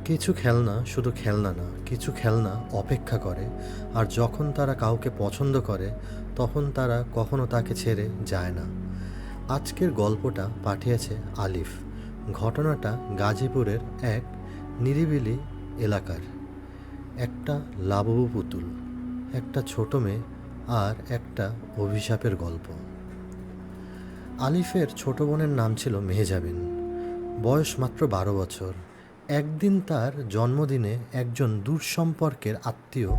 কিছু খেলনা শুধু খেলনা না, কিছু খেলনা অপেক্ষা করে। আর যখন তারা কাউকে পছন্দ করে তখন তারা কখনো তাকে ছেড়ে যায় না। আজকের গল্পটা পাঠিয়েছে আলিফ। ঘটনাটা গাজীপুরের এক নিরিবিলি এলাকার। একটা লাবুবু পুতুল, একটা ছোট মেয়ে আর একটা অভিশাপের গল্প। আলিফের ছোট বোনের নাম ছিল মেহজাবিন। বয়স মাত্র 12 বছর। একদিন তার জন্মদিনে একজন দূর সম্পর্কের আত্মীয়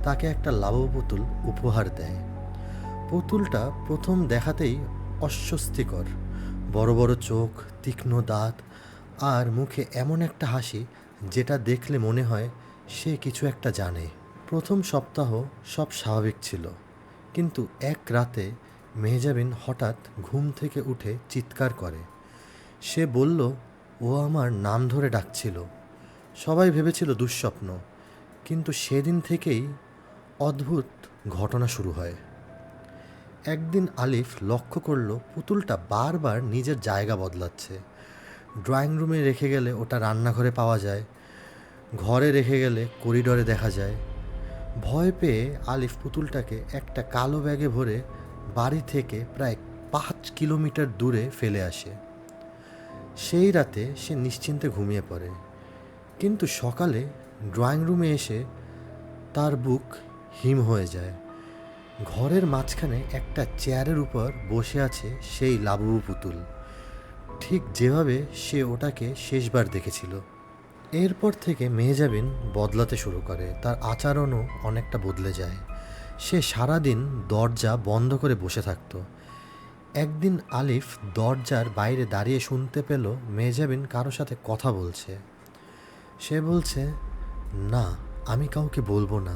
তাকে একটা লাবুবু পুতুল উপহার দেয়। পুতুলটা প্রথম দেখাতেই অস্বস্তিকর। বড় বড় চোখ, তীক্ষ্ণ দাঁত আর মুখে এমন একটা হাসি যেটা দেখলে মনে হয় সে কিছু একটা জানে। প্রথম সপ্তাহ সব স্বাভাবিক ছিল, কিন্তু এক রাতে মেহজাবিন হঠাৎ ঘুম থেকে উঠে চিৎকার করে। সে বলল, ও আমার নাম ধরে ডাকছিল। সবাই ভেবেছিল দুঃস্বপ্ন, কিন্তু সেদিন থেকেই অদ্ভুত ঘটনা শুরু হয়। একদিন আলিফ লক্ষ্য করল পুতুলটা বারবার নিজের জায়গা বদলাচ্ছে। ড্রয়িং রুমে রেখে গেলে ওটা রান্নাঘরে পাওয়া যায়, ঘরে রেখে গেলে করিডোরে দেখা যায়। ভয় পেয়ে আলিফ পুতুলটাকে একটা কালো ব্যাগে ভরে বাড়ি থেকে প্রায় 5 কিলোমিটার দূরে ফেলে আসে। সেই রাতে সে নিশ্চিন্তে ঘুমিয়ে পড়ে, কিন্তু সকালে ড্রয়িং রুমে এসে তার বুক হিম হয়ে যায়। ঘরের মাঝখানে একটা চেয়ারের উপর বসে আছে সেই লাবুবু পুতুল, ঠিক যেভাবে সে ওটাকে শেষবার দেখেছিল। এরপর থেকে মেহজাবিন বদলাতে শুরু করে, তার আচরণও অনেকটা বদলে যায়। সে সারাদিন দরজা বন্ধ করে বসে থাকতো। একদিন আলিফ দরজার বাইরে দাঁড়িয়ে শুনতে পেল মেহজাবিন কারো সাথে কথা বলছে। সে বলছে, না, আমি কাউকে বলবো না।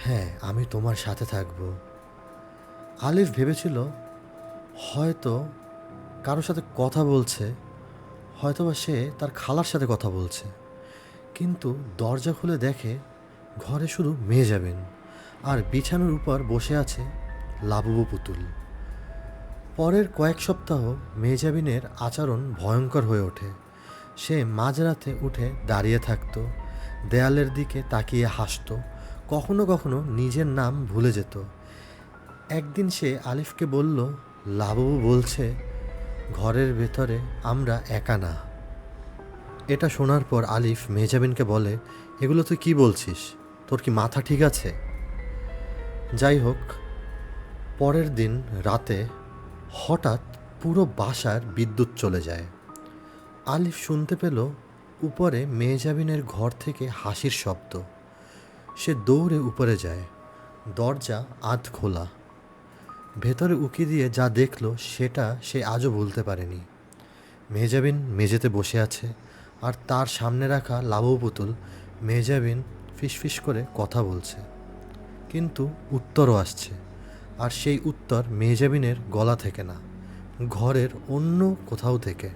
হ্যাঁ, আমি তোমার সাথে থাকবো। আলিফ ভেবেছিল হয়তো কারো সাথে কথা বলছে, হয়তোবা সে তার খালার সাথে কথা বলছে। কিন্তু দরজা খুলে দেখে ঘরে শুধু মেহজাবিন, আর বিছানার উপর বসে আছে লাবুবু পুতুল। পরের কয়েক সপ্তাহ মেহজাবিনের আচরণ ভয়ঙ্কর হয়ে ওঠে। সে মাঝরাতে উঠে দাঁড়িয়ে থাকতো, দেয়ালের দিকে তাকিয়ে হাসতো, কখনো কখনো নিজের নাম ভুলে যেত। একদিন সে আলিফকে বলল, লাবুবু বলছে ঘরের ভেতরে আমরা একা না। এটা শোনার পর আলিফ মেহজাবিনকে বলে, এগুলো তুই কী বলছিস? তোর কি মাথা ঠিক আছে? যাই হোক, পরের দিন রাতে হঠাৎ পুরো বাসার বিদ্যুৎ চলে যায়। আলিফ শুনতে পেল উপরে মেহজাবিনের ঘর থেকে হাসির শব্দ। সে দৌড়ে উপরে যায়। দরজা আধ খোলা। ভেতরে উকি দিয়ে যা দেখল সেটা সে আজও ভুলতে পারেনি। মেহজাবিন মেঝেতে বসে আছে, আর তার সামনে রাখা লাবুবু পুতুল মেহজাবিন ফিসফিস করে কথা বলছে, কিন্তু উত্তরও আসছে। আর সেই উত্তর মেহজাবিনের গলা থেকে না, ঘরের অন্য কোথাও থেকে।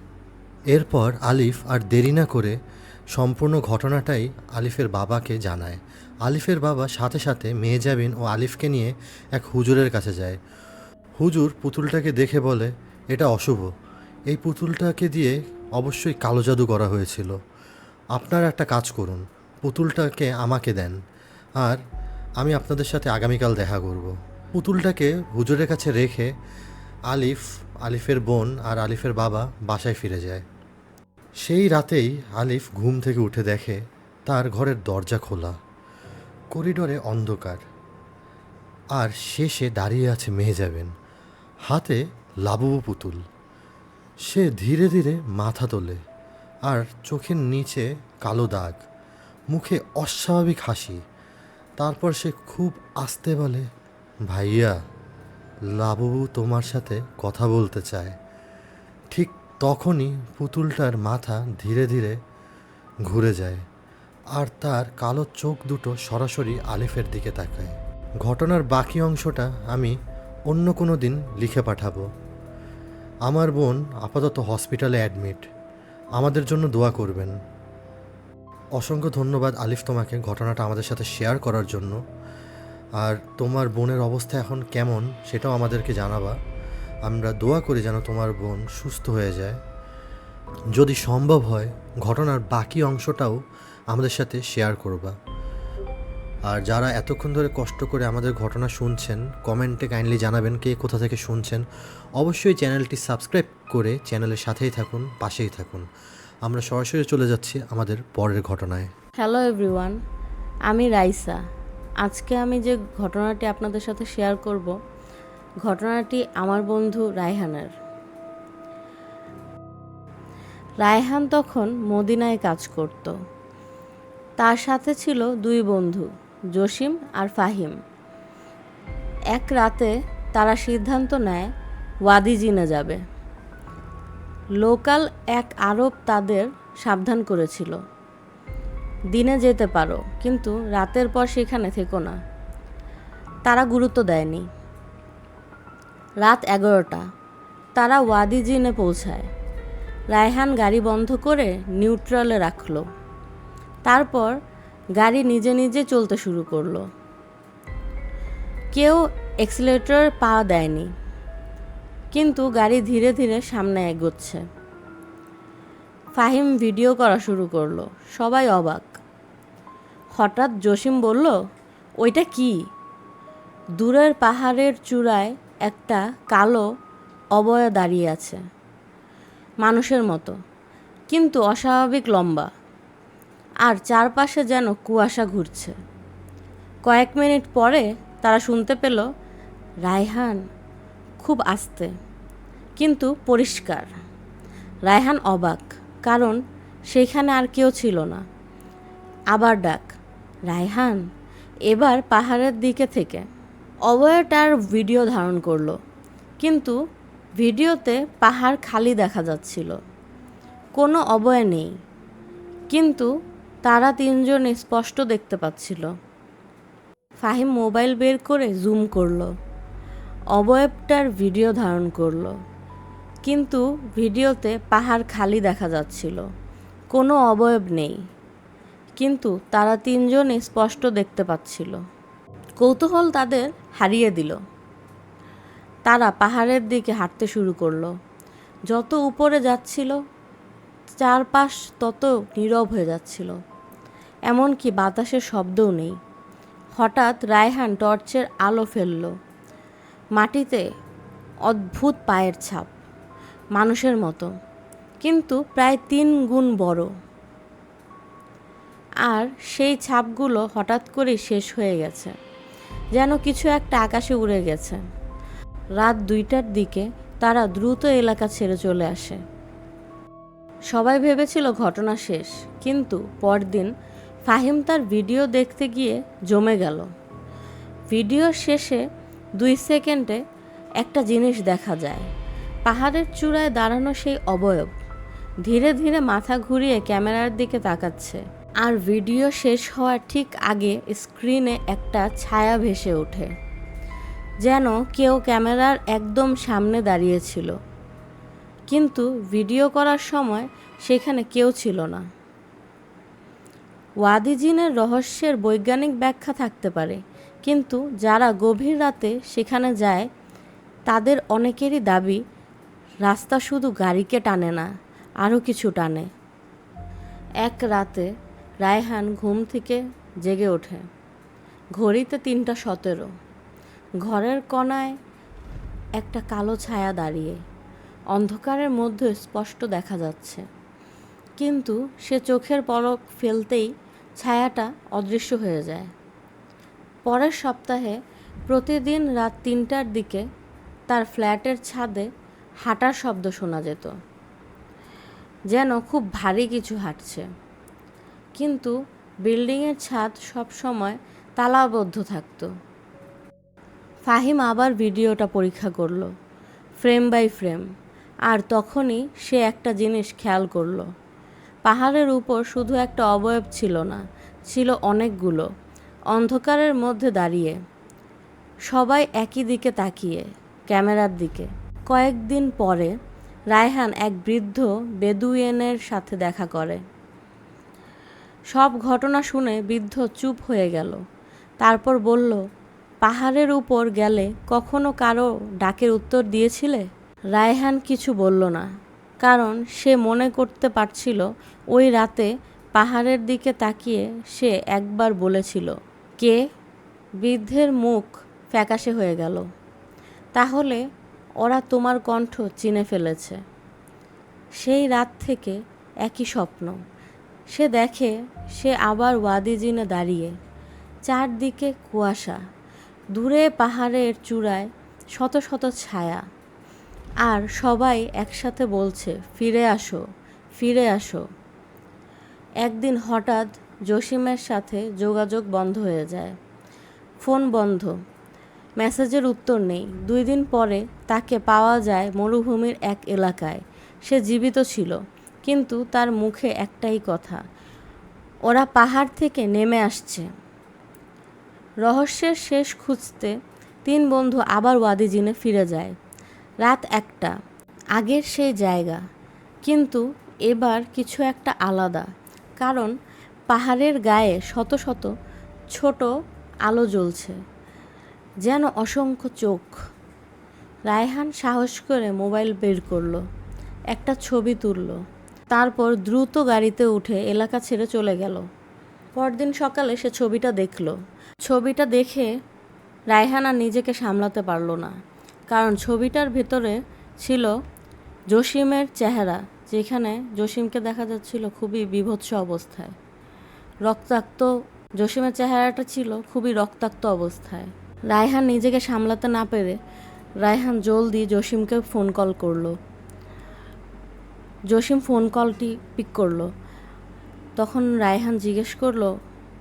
এরপর আলিফ আর দেরি না করে সম্পূর্ণ ঘটনাটাই আলিফের বাবাকে জানায়। আলিফের বাবা সাথে সাথে মেহজাবিন ও আলিফকে নিয়ে এক হুজুরের কাছে যায়। হুজুর পুতুলটাকে দেখে বলে, এটা অশুভ। এই পুতুলটাকে দিয়ে অবশ্যই কালো জাদু করা হয়েছিল। আপনারা একটা কাজ করুন, পুতুলটাকে আমাকে দেন, আর আমি আপনাদের সাথে আগামীকাল দেখা করব। পুতুলটাকে হুজুরের কাছে রেখে আলিফ, আলিফের বোন আর আলিফের বাবা বাসায় ফিরে যায়। সেই রাতেই আলিফ ঘুম থেকে উঠে দেখে তার ঘরের দরজা খোলা, করিডোরে অন্ধকার, আর শেষে দাঁড়িয়ে আছে মেহজাবিন, হাতে লাবুবু পুতুল। সে ধীরে ধীরে মাথা তোলে, আর চোখের নিচে কালো দাগ, মুখে অস্বাভাবিক হাসি। তারপর সে খুব আস্তে বলে, ভাইয়া, লাবুবু তোমার সাথে কথা বলতে চায়। ঠিক তখনই পুতুলটার মাথা ধীরে ধীরে ঘুরে যায়, আর তার কালো চোখ দুটো সরাসরি আলিফের দিকে তাকায়। ঘটনার বাকি অংশটা আমি অন্য কোনো দিন লিখে পাঠাবো। আমার বোন আপাতত হসপিটালে অ্যাডমিট, আমাদের জন্য দোয়া করবেন। অসংখ্য ধন্যবাদ আলিফ তোমাকে ঘটনাটা আমাদের সাথে শেয়ার করার জন্য। আর তোমার বোনের অবস্থা এখন কেমন সেটাও আমাদেরকে জানাবা। আমরা দোয়া করি যেন তোমার বোন সুস্থ হয়ে যায়। যদি সম্ভব হয় ঘটনার বাকি অংশটাও আমাদের সাথে শেয়ার করবা। আর যারা এতক্ষণ ধরে কষ্ট করে আমাদের ঘটনা শুনছেন, কমেন্টে কাইন্ডলি জানাবেন কে কোথা থেকে শুনছেন। অবশ্যই চ্যানেলটি সাবস্ক্রাইব করে চ্যানেলের সাথেই থাকুন, পাশেই থাকুন। আমরা সরাসরি চলে যাচ্ছি আমাদের পরের ঘটনায়। হ্যালো এভরিওয়ান, আমি রাইসা। আজকে আমি যে ঘটনাটি আপনাদের সাথে শেয়ার করব, ঘটনাটি আমার বন্ধু রায়হানের। রায়হান তখন মদিনায় কাজ করত। তার সাথে ছিল দুই বন্ধু, জসিম আর ফাহিম। এক রাতে তারা সিদ্ধান্ত নেয় ওয়াদি জিনে যাবে। লোকাল এক আরব তাদের সাবধান করেছিল, দিনে যেতে পারো কিন্তু রাতের পর সেখানে থেকো না। তারা গুরুত্ব দেয়নি। রাত 11টা তারা ওয়াদি জিনে পৌঁছায়। রায়হান গাড়ি বন্ধ করে নিউট্রালে রাখলো। তারপর গাড়ি নিজে নিজে চলতে শুরু করলো। কেউ এক্সিলেটর পা দেয়নি, কিন্তু গাড়ি ধীরে ধীরে সামনে এগোচ্ছে। ফাহিম ভিডিও করা শুরু করলো। সবাই অবাক। হঠাৎ জসিম বলল, ওইটা কি? দূরের পাহাড়ের চূড়ায় একটা কালো অবয়ব দাঁড়িয়ে আছে, মানুষের মতো কিন্তু অস্বাভাবিক লম্বা, আর চারপাশে যেন কুয়াশা ঘুরছে। কয়েক মিনিট পরে তারা শুনতে পেল, রায়হান, খুব আস্তে কিন্তু পরিষ্কার। রায়হান অবাক, কারণ সেইখানে আর কেউ ছিল না। আবার ডাক, রায়হান, এবার পাহাড়ের দিকে থেকে। অবয়টার ভিডিও ধারণ করলো, কিন্তু ভিডিওতে পাহাড় খালি দেখা যাচ্ছিল, কোনো অবয় নেই, কিন্তু তারা তিনজন স্পষ্ট দেখতে পাচ্ছিল। ফাহিম মোবাইল বের করে জুম করলো, অবয়বটার ভিডিও ধারণ করলো, কিন্তু ভিডিওতে পাহাড় খালি দেখা যাচ্ছিল, কোনো অবয়ব নেই, কিন্তু তারা তিনজন স্পষ্ট দেখতে পাচ্ছিল। কৌতূহল তাদের হারিয়ে দিল। তারা পাহাড়ের দিকে হাঁটতে শুরু করলো। যত উপরে যাচ্ছিল চারপাশ তত নীরব হয়ে যাচ্ছিল, এমনকি বাতাসের শব্দও নেই। হঠাৎ রায়হান টর্চের আলো ফেলল। মাটিতে অদ্ভুত পায়ের ছাপ, মানুষের মতো, কিন্তু প্রায় 3 গুণ বড়। আর সেই ছাপগুলো হঠাৎ করে শেষ হয়ে গেছে, যেন কিছু একটা আকাশে উড়ে গেছে। রাত 2টার দিকে তারা দ্রুত এলাকা ছেড়ে চলে আসে। সবাই ভেবেছিল ঘটনা শেষ, কিন্তু পরদিন ফাহিম তার ভিডিও দেখতে গিয়ে জমে গেল। ভিডিওর শেষে 2 সেকেন্ডে একটা জিনিস দেখা যায়। পাহাড়ের চূড়ায় দাঁড়ানো সেই অবয়ব ধীরে ধীরে মাথা ঘুরিয়ে ক্যামেরার দিকে তাকাচ্ছে। আর ভিডিও শেষ হওয়ার ঠিক আগে স্ক্রিনে একটা ছায়া ভেসে ওঠে, যেন কেউ ক্যামেরার একদম সামনে দাঁড়িয়েছিল, কিন্তু ভিডিও করার সময় সেখানে কেউ ছিল না। ওয়াদি জিনের রহস্যের বৈজ্ঞানিক ব্যাখ্যা থাকতে পারে, কিন্তু যারা গভীর রাতে সেখানে যায় তাদের অনেকেরই দাবি, রাস্তা শুধু গাড়িকে টানে না, আরও কিছু টানে। এক রাতে রায়হান ঘুম থেকে জেগে ওঠে। ঘড়িতে 3:17। ঘরের কোণায় একটা কালো ছায়া দাঁড়িয়ে, অন্ধকারের মধ্যে স্পষ্ট দেখা যাচ্ছে, কিন্তু সে চোখের পলক ফেলতেই ছায়াটা অদৃশ্য হয়ে যায়। পরের সপ্তাহে প্রতিদিন রাত 3টার দিকে তার ফ্ল্যাটের ছাদে হাঁটার শব্দ শোনা যেত, যেন খুব ভারী কিছু হাঁটছে, কিন্তু বিল্ডিংয়ের ছাদ সবসময় তালাবদ্ধ থাকত। ফাহিম আবার ভিডিওটা পরীক্ষা করলো, ফ্রেম বাই ফ্রেম, আর তখনই সে একটা জিনিস খেয়াল করলো। পাহাড়ের উপর শুধু একটা অবয়ব ছিল না, ছিল অনেকগুলো, অন্ধকারের মধ্যে দাঁড়িয়ে, সবাই একই দিকে তাকিয়ে, ক্যামেরার দিকে। কয়েকদিন পরে রায়হান এক বৃদ্ধ বেদুইনের সাথে দেখা করে। সব ঘটনা শুনে বৃদ্ধ চুপ হয়ে গেল। তারপর বলল, পাহাড়ের উপর গেলে কখনো কারো ডাকের উত্তর দিয়েছিলে? রায়হান কিছু বলল না, কারণ সে মনে করতে পারছিল ওই রাতে পাহাড়ের দিকে তাকিয়ে সে একবার বলেছিল, কে? বৃদ্ধের মুখ ফ্যাকাশে হয়ে গেল। তাহলে ওরা তোমার কণ্ঠ চিনে ফেলেছে। সেই রাত থেকে একই স্বপ্ন। সে দেখে সে আবার ওয়াদি জিনে দাঁড়িয়ে, চারদিকে কুয়াশা, দূরে পাহাড়ের চূড়ায় শত শত ছায়া, আর সবাই একসাথে বলছে, ফিরে আসো, ফিরে আসো। একদিন হঠাৎ জসিমের সাথে যোগাযোগ বন্ধ হয়ে যায়। ফোন বন্ধ, মেসেজের উত্তর নেই। 2 দিন পরে তাকে পাওয়া যায় মরুভূমির এক এলাকায়। সে জীবিত ছিল, কিন্তু তার মুখে একটাই কথা, ওরা পাহাড় থেকে নেমে আসছে। রহস্যের শেষ খুঁজতে 3 বন্ধু আবার ওয়াদি জিনে ফিরে যায়। রাত 1টা, আগের সেই জায়গা, কিন্তু এবার কিছু একটা আলাদা। কারণ পাহাড়ের গায়ে শত শত ছোট আলো জ্বলছে, যেন অসংখ্য চোখ। রায়হান সাহস করে মোবাইল বের করলো, একটা ছবি তুলল, তারপর দ্রুত গাড়িতে উঠে এলাকা ছেড়ে চলে গেল। পরদিন সকালে সে ছবিটা দেখল। ছবিটা দেখে রায়হান আর নিজেকে সামলাতে পারল না, কারণ ছবিটার ভেতরে ছিল জসিমের চেহারা, যেখানে জসিমকে দেখা যাচ্ছিল খুবই বীভৎস অবস্থায়। রক্তাক্ত জসিমের চেহারাটা ছিল খুবই রক্তাক্ত অবস্থায়। রায়হান নিজেকে সামলাতে না পেরে রায়হান জলদি জসিমকে ফোন কল করলো। জসিম ফোন কলটি পিক করলো। তখন রায়হান জিজ্ঞেস করলো,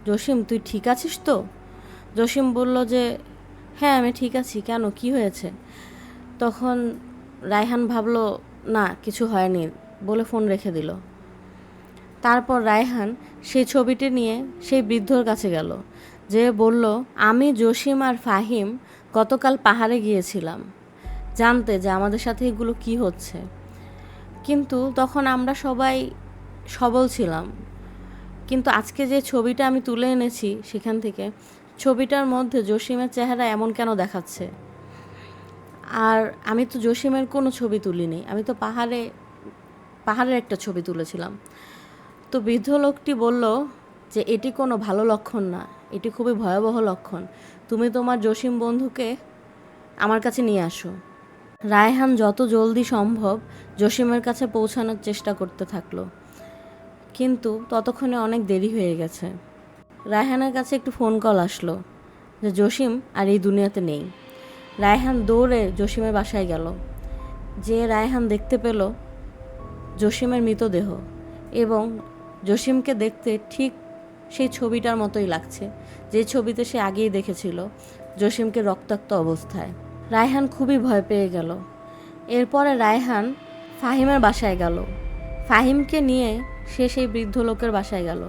জসিম তুই ঠিক আছিস তো? জসিম বলল যে হ্যাঁ আমি ঠিক আছি, কেন, কি হয়েছে? তখন রায়হান ভাবলো না কিছু হয়নি বলে ফোন রেখে দিল। তারপর রায়হান সেই ছবিটি নিয়ে সেই বৃদ্ধর কাছে গেল, যে বলল, আমি জসিম আর ফাহিম গতকাল পাহাড়ে গিয়েছিলাম জানতে যে আমাদের সাথে এগুলো কি হচ্ছে, কিন্তু তখন আমরা সবাই সবল ছিলাম। কিন্তু আজকে যে ছবিটা আমি তুলে এনেছি সেখান থেকে, ছবিটার মধ্যে জসিমের চেহারা এমন কেন দেখাচ্ছে? আর আমি তো জসিমের কোনো ছবি তুলিনি, আমি তো পাহাড়ের একটা ছবি তুলেছিলাম। তো বৃদ্ধ লোকটি বলল যে এটি কোনো ভালো লক্ষণ না, এটি খুবই ভয়াবহ লক্ষণ। তুমি তোমার জসিম বন্ধুকে আমার কাছে নিয়ে আসো। রায়হান যত জলদি সম্ভব জসিমের কাছে পৌঁছানোর চেষ্টা করতে থাকলো, কিন্তু ততক্ষণে অনেক দেরি হয়ে গেছে। রায়হানের কাছে একটু ফোন কল আসলো যে জসিম আর এই দুনিয়াতে নেই। রায়হান দৌড়ে জসিমের বাসায় গেল, যে রায়হান দেখতে পেল জসিমের মৃতদেহ, এবং জসিমকে দেখতে ঠিক সেই ছবিটার মতোই লাগছে, যে ছবিতে সে আগেই দেখেছিল জসিমকে রক্তাক্ত অবস্থায়। রায়হান খুবই ভয় পেয়ে গেল। এরপরে রায়হান ফাহিমের বাসায় গেল। ফাহিমকে নিয়ে সে সেই বৃদ্ধ লোকের বাসায় গেল,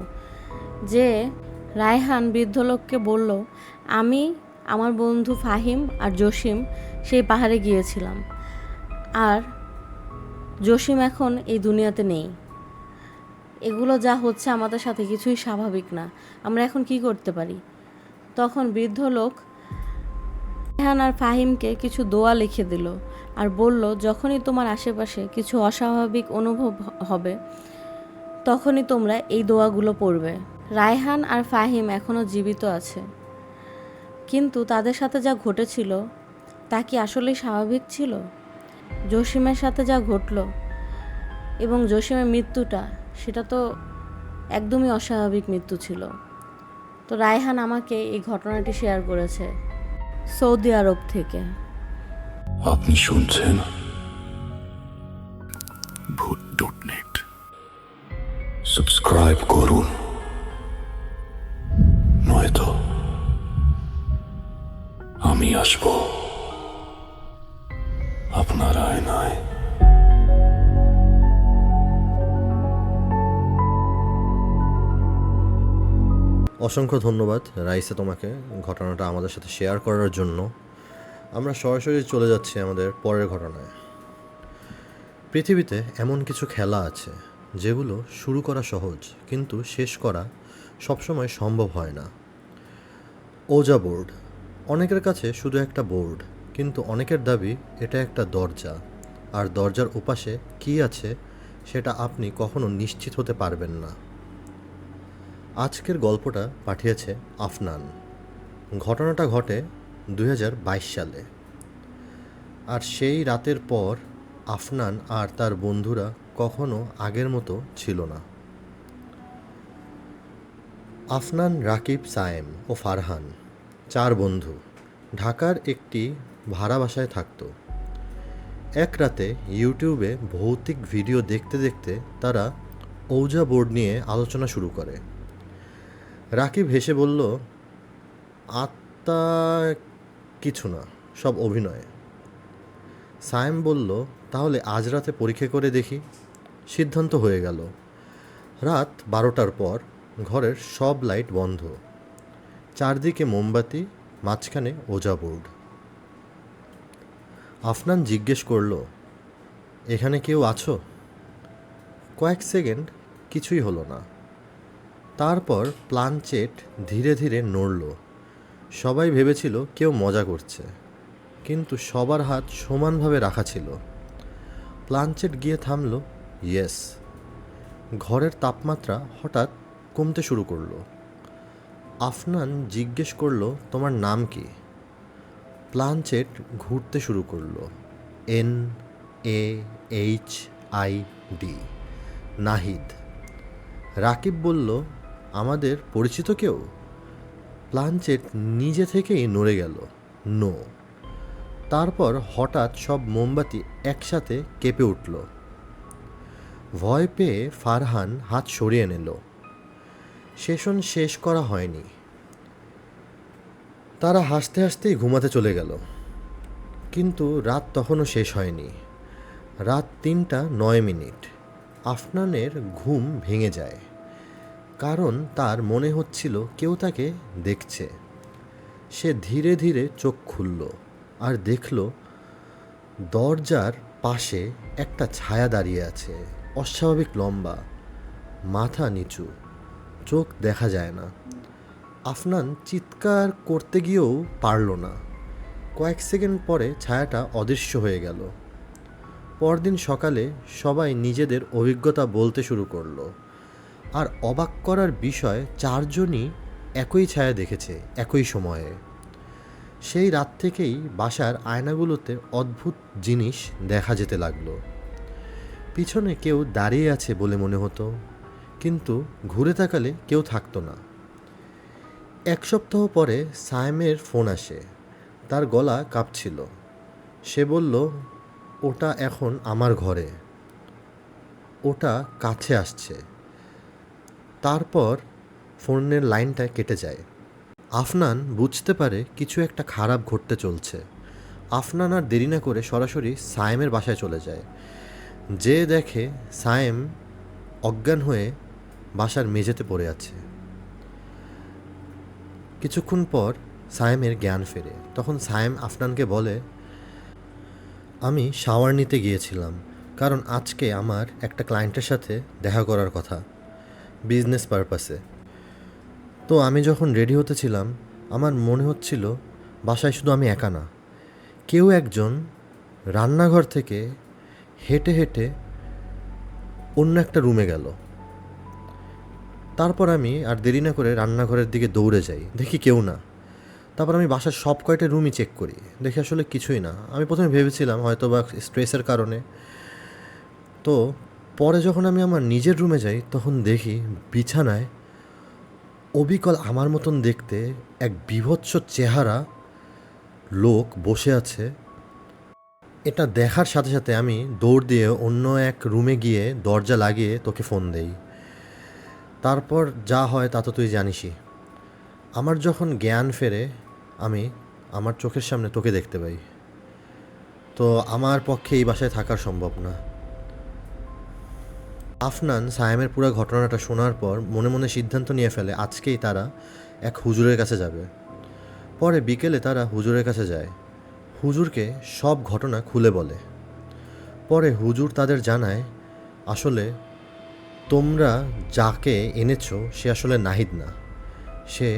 যে রায়হান বৃদ্ধ লোককে বলল, আমি, আমার বন্ধু ফাহিম আর জসিম সেই পাহাড়ে গিয়েছিলাম, আর জসিম এখন এই দুনিয়াতে নেই। এগুলো যা হচ্ছে আমাদের সাথে কিছুই স্বাভাবিক না, আমরা এখন কি করতে পারি? তখন বৃদ্ধ লোক রায়হান আর ফাহিমকে কিছু দোয়া লিখে দিল, আর বলল, যখনই তোমার আশেপাশে কিছু অস্বাভাবিক অনুভব হবে তখনই তোমরা এই দোয়াগুলো পড়বে। রায়হান আর ফাহিম এখনও জীবিত আছে, কিন্তু তাদের সাথে যা ঘটেছিল তা কি আসলেই স্বাভাবিক ছিল? জসিমের সাথে যা ঘটল এবং জসিমের মৃত্যুটা, সেটা তো একদমই অস্বাভাবিক মৃত্যু ছিল। তো রায়হান আমাকে এই ঘটনাটি শেয়ার করেছে সৌদি আরব থেকে। আপনি শুনছেন ভূত.নেট। সাবস্ক্রাইব করুন, নয়তো আমি আসব আপনার আয়নায়। অসংখ্য ধন্যবাদ রাইসা তোমাকে ঘটনাটা আমাদের সাথে শেয়ার করার জন্য। আমরা সরাসরি চলে যাচ্ছি আমাদের পরের ঘটনায়। পৃথিবীতে এমন কিছু খেলা আছে যেগুলো শুরু করা সহজ, কিন্তু শেষ করা সবসময় সম্ভব হয় না। ওজা বোর্ড অনেকের কাছে শুধু একটা বোর্ড, কিন্তু অনেকের দাবি এটা একটা দরজা, আর দরজার ওপাশে কী আছে সেটা আপনি কখনো নিশ্চিত হতে পারবেন না। আজকের গল্পটা পাঠিয়েছে আফনান। ঘটনাটা ঘটে 2022 সালে। আর সেই রাতের পর আফনান আর তার বন্ধুরা কখনো আগের মতো ছিল না। আফনান, রাকিব, সায়েম ও ফারহান 4 বন্ধু ঢাকার একটি ভাড়া বাসায় থাকত। এক রাতে ইউটিউবে ভৌতিক ভিডিও দেখতে দেখতে তারা ওজা বোর্ড নিয়ে আলোচনা শুরু করে। রাকিব হেসে বলল, আত্মা কিছু না, সব অভিনয়। সায়েম বলল, তাহলে আজ রাতে পরীক্ষা করে দেখি। সিদ্ধান্ত হয়ে গেল। রাত 12টার পর ঘরের সব লাইট বন্ধ, চারদিকে মোমবাতি, মাঝখানে ওজা বোর্ড। আফনান জিজ্ঞেস করল, এখানে কেউ আছো? কয়েক সেকেন্ড কিছুই হলো না। তারপর প্লানচেট ধীরে ধীরে নড়ল। সবাই ভেবেছিল কেউ মজা করছে, কিন্তু সবার হাত সমানভাবে রাখা ছিল। প্লানচেট গিয়ে থামল। ইয়েস। ঘরের তাপমাত্রা হঠাৎ কমতে শুরু করলো। আফনান জিজ্ঞেস করল, তোমার নাম কি? প্লানচেট ঘুরতে শুরু করলো। NAHID, নাহিদ। রাকিব বলল, আমাদের পরিচিত কেউ? প্লানচেট নিজে থেকেই নড়ে গেল। নো। তারপর হঠাৎ সব মোমবাতি একসাথে কেঁপে উঠল। ভয় পেয়ে ফারহান হাত সরিয়ে নিল। সেশন শেষ করা হয়নি। তারা হাসতে হাসতেই ঘুমাতে চলে গেল। কিন্তু রাত তখনও শেষ হয়নি। রাত 3:09। আফনানের ঘুম ভেঙে যায়, কারণ তার মনে হচ্ছিল কেউ তাকে দেখছে। সে ধীরে ধীরে চোখ খুলল আর দেখল দরজার পাশে একটা ছায়া দাঁড়িয়ে আছে। অস্বাভাবিক লম্বা, মাথা নিচু, চোখ দেখা যায় না। আফনান চিৎকার করতে গিয়েও পারল না। কয়েক সেকেন্ড পরে ছায়াটা অদৃশ্য হয়ে গেল। পরদিন সকালে সবাই নিজেদের অভিজ্ঞতা বলতে শুরু করলো। আর অবাক করার বিষয়, 4 জনই একই ছায়া দেখেছে একই সময়ে। সেই রাত থেকেই বাসার আয়নাগুলোতে অদ্ভুত জিনিস দেখা যেতে লাগলো। পিছনে কেউ দাঁড়িয়ে আছে বলে মনে হতো, কিন্তু ঘুরে তাকালে কেউ থাকতো না। 1 সপ্তাহ পরে সায়েমের ফোন আসে। তার গলা কাঁপছিল। সে বলল, ওটা এখন আমার ঘরে, ওটা কাছে আসছে। তারপর ফোনের লাইনটা কেটে যায়। আফনান বুঝতে পারে কিছু একটা খারাপ ঘটতে চলছে। আফনান আর দেরি না করে সরাসরি সায়েমের বাসায় চলে যায়। যে দেখে সায়েম অজ্ঞান হয়ে বাসার মেঝেতে পড়ে আছে। কিছুক্ষণ পর সায়েমের জ্ঞান ফেরে। তখন সায়েম আফনানকে বলে, আমি শাওয়ার নিতে গিয়েছিলাম, কারণ আজকে আমার একটা ক্লায়েন্টের সাথে দেখা করার কথা, বিজনেস পারপাসে। তো আমি যখন রেডি হতেছিলাম, আমার মনে হচ্ছিল বাসায় শুধু আমি একা না, কেউ একজন রান্নাঘর থেকে হেঁটে হেঁটে অন্য একটা রুমে গেল। তারপর আমি আর দেরি না করে রান্নাঘরের দিকে দৌড়ে যাই, দেখি কেউ না। তারপর আমি বাসার সব কয়টা রুমই চেক করি, দেখি আসলে কিছুই না। আমি প্রথমে ভেবেছিলাম হয়তো বা স্ট্রেসের কারণে। তো পরে যখন আমি আমার নিজের রুমে যাই, তখন দেখি বিছানায় অবিকল আমার মতন দেখতে এক বীভৎস চেহারা লোক বসে আছে। এটা দেখার সাথে সাথে আমি দৌড় দিয়ে অন্য এক রুমে গিয়ে দরজা লাগিয়ে তোকে ফোন দেই। তারপর যা হয় তা তো তুই জানিসই। আমার যখন জ্ঞান ফেরে, আমি আমার চোখের সামনে তোকে দেখতে পাই। তো আমার পক্ষে এই বাসায় থাকা সম্ভব না। আফনান সায়েমের পুরো ঘটনাটা শোনার পর মনে মনে সিদ্ধান্ত নিয়ে ফেলে আজকেই তারা এক হুজুরের কাছে যাবে। পরে বিকেলে তারা হুজুরের কাছে যায়। হুজুরকে সব ঘটনা খুলে বলে। পরে হুজুর তাদের জানায়, আসলে তোমরা যাকে এনেছো সে আসলে নাহিদ না, সে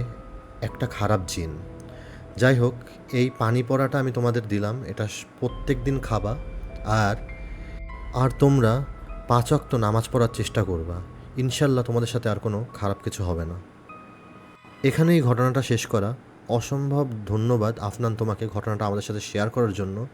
একটা খারাপ জিন। যাই হোক, এই পানি পড়াটা আমি তোমাদের দিলাম, এটা প্রত্যেক দিন খাবা। আর তোমরা 5 ওয়াক্ত নামাজ পড়ার চেষ্টা করবা। ইনশাল্লাহ তোমাদের সাথে আর কোনো খারাপ কিছু হবে না। এখানেই ঘটনাটা শেষ করা। অসম্ভব ধন্যবাদ আফনান তোমাকে ঘটনাটা আমাদের সাথে শেয়ার করার জন্য।